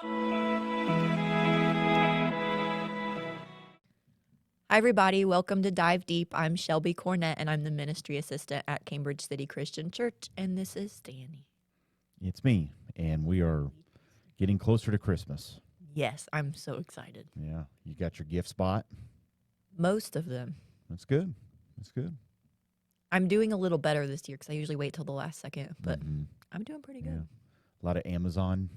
Hi, everybody. Welcome to Dive Deep. I'm Shelby Cornett, and I'm the ministry assistant at Cambridge City Christian Church, and this is Danny. It's me, and we are getting closer to Christmas. Yes, I'm so excited. Yeah, you got your gift spot? Most of them. That's good. That's good. I'm doing a little better this year because I usually wait till the last second, but I'm doing pretty good. Yeah. A lot of Amazon?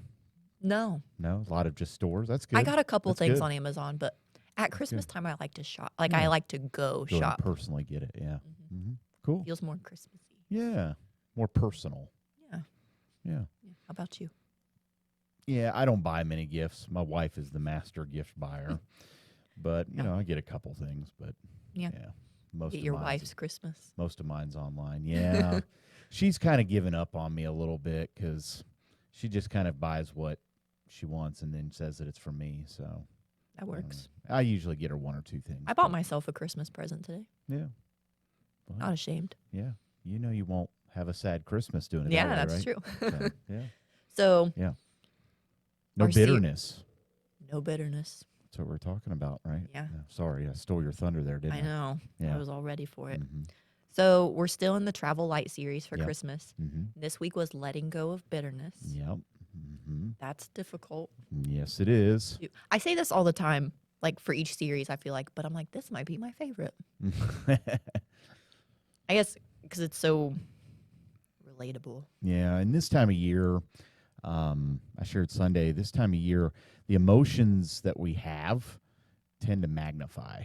No. No? A lot of just stores? That's good. I got a couple That's things good. on Amazon, but at Christmas time, I like to shop. Like, Yeah. I like to go Go shop. and personally get it, yeah. Cool. Feels more Christmassy. Yeah, more personal. Yeah. Yeah. How about you? Yeah, I don't buy many gifts. My wife is the master gift buyer. But, you know, I get a couple things, but Yeah. Most Get of your mine's- wife's Christmas. Most of mine's online. Yeah. She's kind of given up on me a little bit because she just kind of buys what she wants and then says that it's for me. So That works. I usually get her one or two things. I bought myself a Christmas present today. Yeah. Well, Not ashamed. yeah. You know you won't have a sad Christmas doing it Yeah, that way, that's right? true. So, yeah. So, Yeah. No Our bitterness. no bitterness. That's what we're talking about, right? Yeah. Sorry, I stole your thunder there, didn't I? I know. Yeah. I was all ready for it. Mm-hmm. So we're still in the Travel Light series for Yep. Christmas. Mm-hmm. This week was letting go of bitterness. Yep. Mm-hmm. That's difficult. Yes, it is. I say this all the time, like for each series, I feel like, but I'm like, this might be my favorite. I guess because it's so relatable. Yeah, and this time of year, I shared Sunday, this time of year, the emotions that we have tend to magnify.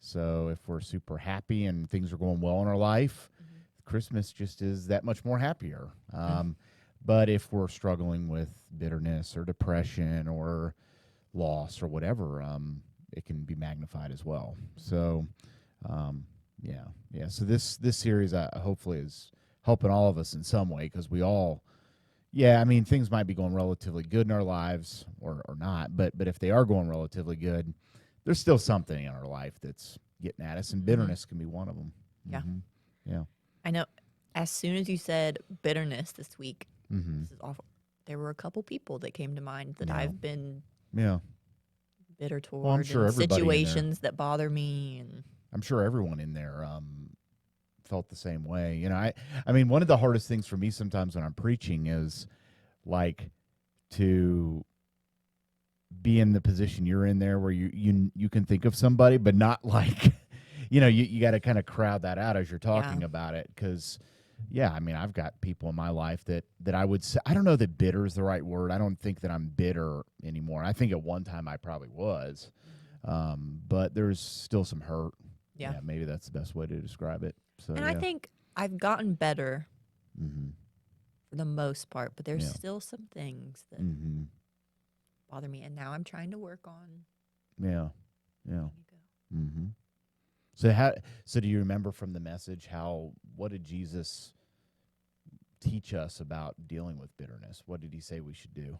So if we're super happy and things are going well in our life, Christmas just is that much more happier. But if we're struggling with bitterness or depression or loss or whatever, it can be magnified as well. So, yeah. So this series hopefully is helping all of us in some way because we all, I mean, things might be going relatively good in our lives or not, but if they are going relatively good, there's still something in our life that's getting at us, and bitterness can be one of them. Yeah. Yeah. I know. As soon as you said bitterness this week, Mm-hmm. this is awful. There were a couple people that came to mind that Yeah. I've been Yeah. bitter toward. I'm sure and everybody in there- situations that bother me, and I'm sure everyone in there felt the same way. You know, I mean, one of the hardest things for me sometimes when I'm preaching is like to be in the position you're in there where you can think of somebody, but not like, you got to kind of crowd that out as you're talking about it. Because, I mean, I've got people in my life that I would say, I don't know that bitter is the right word. I don't think that I'm bitter anymore. I think at one time I probably was, but there's still some hurt. Yeah. Maybe that's the best way to describe it. So, I think I've gotten better Mm-hmm. for the most part, but there's Yeah. still some things that Mm-hmm. bother me, and now I'm trying to work on. Yeah. letting it go. Mm-hmm. So do you remember from the message what did Jesus teach us about dealing with bitterness? What did he say we should do?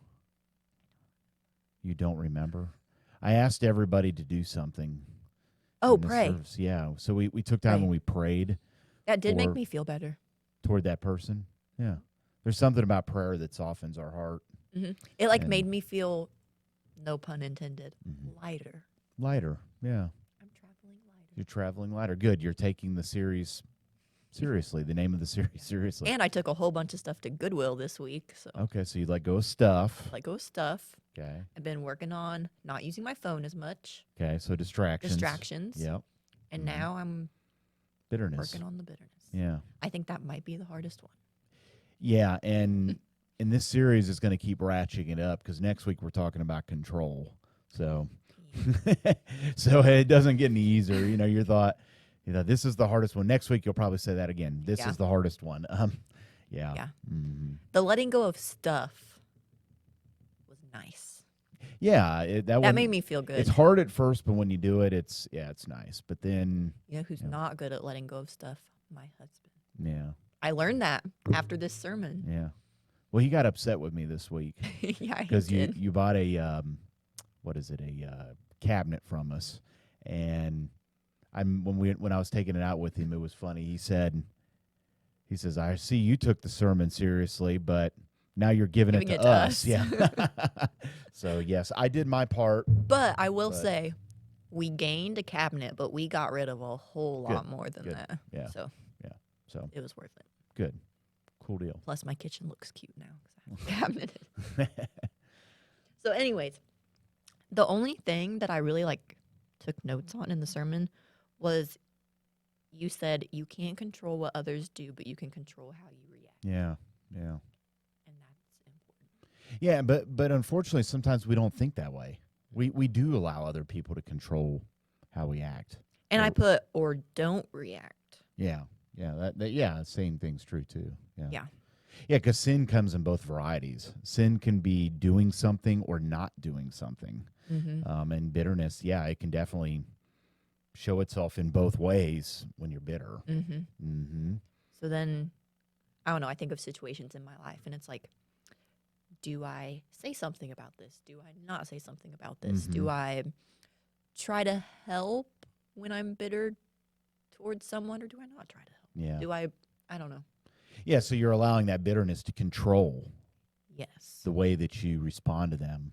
You don't remember? I asked everybody to do something. Oh, in this pray. service. Yeah. So we took time Pray. and we prayed That did make or- me feel better. toward that person. Yeah. There's something about prayer that softens our heart. It like And- made me feel, no pun intended, lighter. Lighter. Yeah. I'm traveling lighter. You're traveling lighter. Good. You're taking the series seriously, the name of the series seriously. And I took a whole bunch of stuff to Goodwill this week, so Okay, so you let go of stuff. let go of stuff. Okay. I've been working on not using my phone as much, Okay, so distractions. Yep. Yep. And now I'm Bitterness. working on the bitterness. Yeah. I think that might be the hardest one. Yeah, and in this series is going to keep ratcheting it up because next week we're talking about control. So so it doesn't get any easier. You thought, this is the hardest one. Next week you'll probably say that again. This is the hardest one. Yeah. Yeah. Mm-hmm. The letting go of stuff was nice. Yeah, That made me feel good. It's hard at first, but when you do it, it's nice. But then, You know who's not good at letting go of stuff? My husband. yeah, I learned that after this sermon. yeah. Well, he got upset with me this week Yeah, he because did. you bought a cabinet from us, and when I was taking it out with him, it was funny. He says, I see you took the sermon seriously, but now you're giving it to us. Yeah. So yes, I did my part. But I will But say, we gained a cabinet, but we got rid of a whole good, lot more than good. that. Yeah, So yeah. So it was worth it. good, cool deal. Plus, my kitchen looks cute now because I have a cabinet. So, anyways, the only thing that I really took notes on in the sermon was you said you can't control what others do, but you can control how you react. Yeah, yeah, And that's important. yeah. But unfortunately, sometimes we don't think that way. We do allow other people to control how we act. And I put, or don't react. Yeah, yeah. Yeah. Same thing's true too. Yeah. Yeah. Yeah, because sin comes in both varieties. Sin can be doing something or not doing something. Mm-hmm. And bitterness, yeah, it can definitely show itself in both ways when you're bitter. Mm-hmm. Mm-hmm. So then, I don't know, I think of situations in my life, and it's like, do I say something about this? Do I not say something about this? Mm-hmm. Do I try to help when I'm bitter towards someone, or do I not try to help? Yeah. Do I don't know. Yeah, so you're allowing that bitterness to control Yes. the way that you respond to them.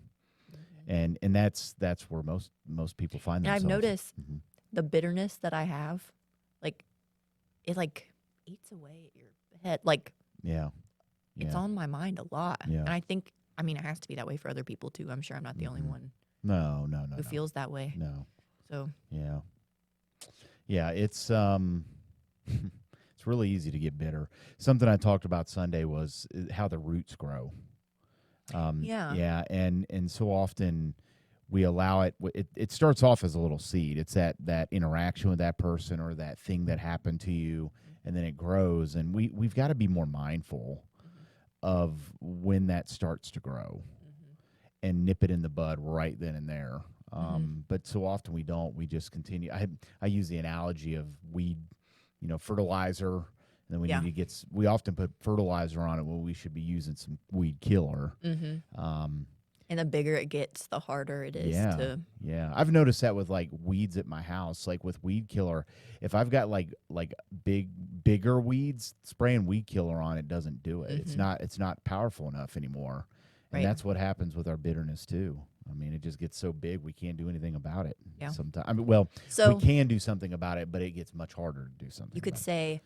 Mm-hmm. And that's where most people find And themselves. I've noticed Mm-hmm. the bitterness that I have, it eats away at your head. Yeah. It's Yeah. on my mind a lot. Yeah. And I think, it has to be that way for other people too. I'm sure I'm not the only Mhm. one No, who feels that way. No. So Yeah. Yeah, it's it's really easy to get bitter. Something I talked about Sunday was how the roots grow. Yeah. Yeah, and so often we allow it. It starts off as a little seed. It's that interaction with that person or that thing that happened to you, and then it grows. And we've got to be more mindful of when that starts to grow and nip it in the bud right then and there. But so often we don't. We just continue. I use the analogy of weed, fertilizer, and then we Yeah. need to get. We often put fertilizer on it when we should be using some weed killer. And the bigger it gets, the harder it is Yeah, to. yeah. I've noticed that with weeds at my house. Like with weed killer, if I've got bigger weeds, spraying weed killer on it doesn't do it. It's not powerful enough anymore. And Right. that's what happens with our bitterness too. I mean, it just gets so big we can't do anything about it. Yeah. Sometimes, So we can do something about it, but it gets much harder to do something. you could about say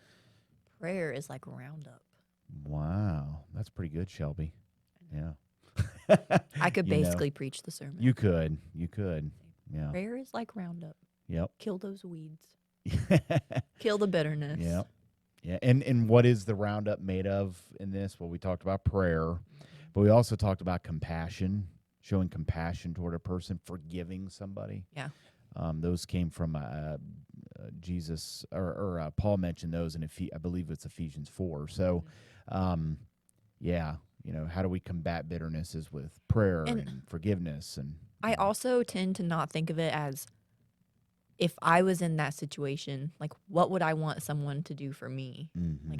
prayer is like Roundup. it. Wow, that's pretty good, Shelby. Yeah. I could You know, basically preach the sermon. You could. Yeah. Prayer is like Roundup. Yep. Kill those weeds. Kill the bitterness. Yep. Yeah. And what is the roundup made of in this? Well, we talked about prayer, but we also talked about compassion, showing compassion toward a person, forgiving somebody. Yeah. Those came from Jesus, or Paul mentioned those in I believe it's Ephesians 4. So, yeah, how do we combat bitterness is with prayer and forgiveness. And I also tend to not think of it as, if I was in that situation, what would I want someone to do for me?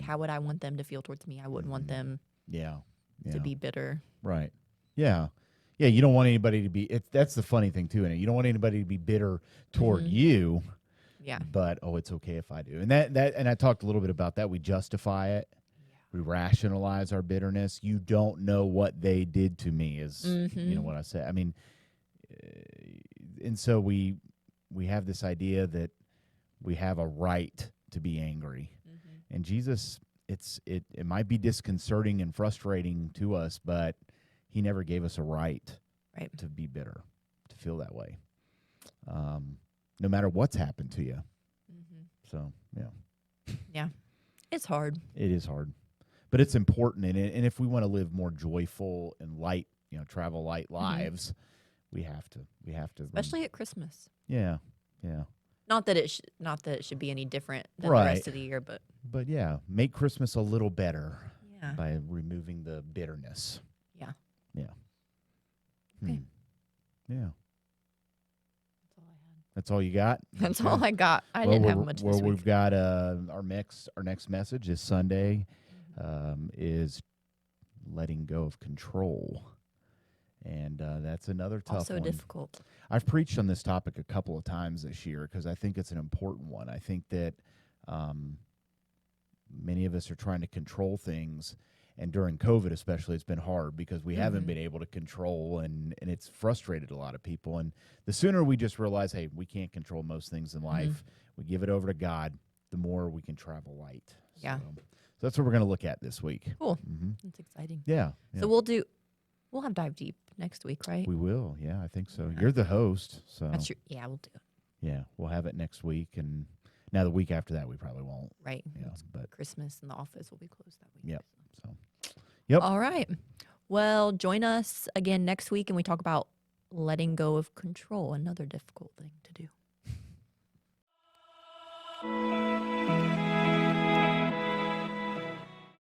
How would I want them to feel towards me? I wouldn't want them to be bitter. Right. Yeah. Yeah, you don't want anybody to be. That's the funny thing too, and you don't want anybody to be bitter toward you. Yeah. But it's okay if I do. And and I talked a little bit about that. We justify it. We rationalize our bitterness. You don't know what they did to me, is what I say. I mean, and so we have this idea that we have a right to be angry, and Jesus, it might be disconcerting and frustrating to us, but he never gave us a right to be bitter, to feel that way, no matter what's happened to you. So Yeah, it's hard. it is hard, but it's important, and if we want to live more joyful and light, travel light lives, we have to, Especially at Christmas. Yeah. Not that it should be any different than the Right. rest of the year, but But make Christmas a little better yeah. by removing the bitterness. Yeah. Yeah. Okay. Yeah. That's all I had. That's all you got? That's all I got. I didn't have much this week. We've got our next message is Sunday, is letting go of control. And that's another tough Also one. difficult. I've preached on this topic a couple of times this year because I think it's an important one. I think that many of us are trying to control things, And during COVID especially, it's been hard because we haven't Mhm. been able to control, and it's frustrated a lot of people. And the sooner we just realize, hey, we can't control most things in life, we give it over to God, the more we can travel light. Yeah. So that's what we're going to look at this week. Cool. Hmm. That's exciting. Yeah. So we'll have Dive Deep next week, right? We will. Yeah, I think so. Yeah. You're the host. So That's true. Yeah, we'll do it. yeah, we'll have it next week. And now the week after that, we probably won't. Right. Yeah, It's but Christmas and the office will be closed that week. Yep. So, yep. All right. Well, join us again next week and we talk about letting go of control, another difficult thing to do.